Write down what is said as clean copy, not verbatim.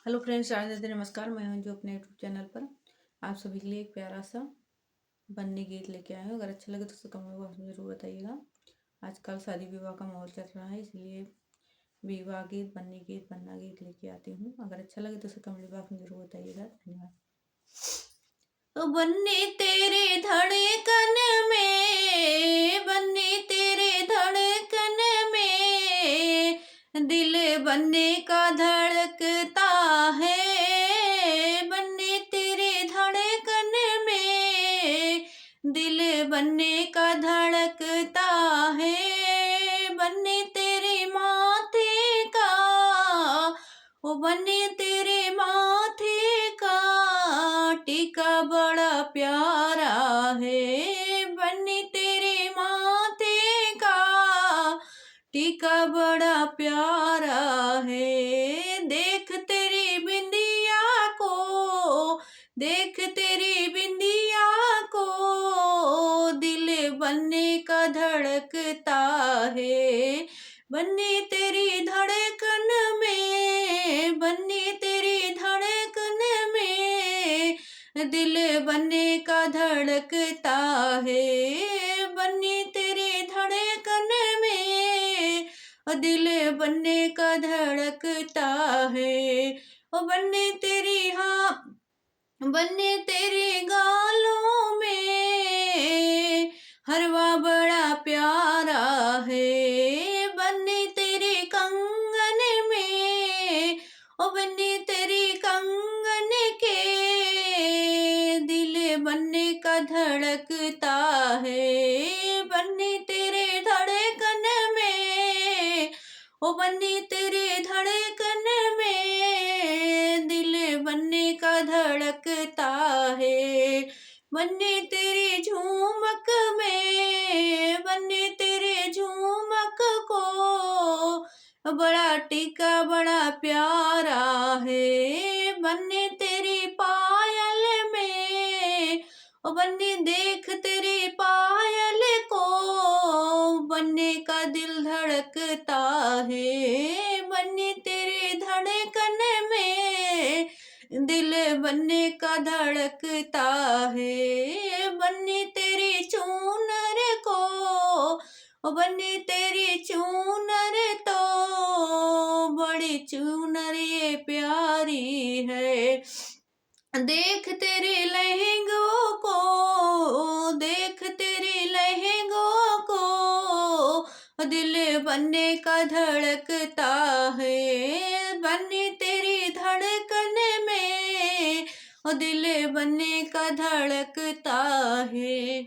Hello friends, Radhe Radhe, नमस्कार। मैं हूं जो अपने यूट्यूब चैनल पर आप सभी के लिए एक प्यारा सा बन्नी गीत लेके आए हूँ। अगर अच्छा लगे तो उससे कमेंट बॉक्स में ज़रूर बताइएगा। आजकल शादी विवाह का माहौल चल रहा है, इसलिए विवाह गीत, बन्नी गीत, बन्ना गीत लेके आती हूँ। अगर अच्छा लगे तो उसे कमेंट बॉक्स में ज़रूर बताइएगा। धन्यवाद। तो बन्नी तेरे धड़कन में, बन्नी तेरे धड़कन में, दिल बन्ने का धड़कता है। बन्नी तेरे धड़कन में, दिल बन्ने का धड़कता है। बन्नी तेरे माथे का, ओ बन्नी तेरे माथे का टीका बड़ा प्यारा है। बन्नी तेरे माथे का टीका बड़ा प्यारा है। देख तेरी बिंदिया को, देख तेरी बिंदिया को, दिल बन्ने का धड़कता है। बन्नी तेरी धड़कन में, बन्नी तेरी धड़कन में, दिल बन्ने का धड़कता है। बन्नी तेरी धड़कन में, दिल बन्ने का धड़कता है। ओ बन्नी तेरी, हाँ बन्नी तेरे गालों में हरवा बड़ा प्यारा है। बन्नी तेरे कंगन में, ओ बन्नी तेरी कंगन के, दिल बन्ने का धड़कता है। बन्नी तेरे धड़कन में, ओ बन्नी तेरे धड़कन में, दिल बन्ने का धड़कता है। बन्नी तेरी झूमक में, बन्नी तेरे झूमक को बड़ा टीका बड़ा प्यारा है। बन्नी तेरी पायल में, ओ बन्नी देख तेरी पायल को, बन्ने का दिल धड़कता है। बन्नी तेरे धड़कन में, दिल बन्ने का धड़कता है। बन्नी तेरी चूनर को, ओ बन्नी तेरी चूनर तो बड़ी चूनर ये प्यारी है। देख तेरे लहंगों को, देख तेरे लहंगों को, दिल बन्ने का धड़कता है। बन्नी तेरी धड़कन में, दिल बन्ने का धड़कता है।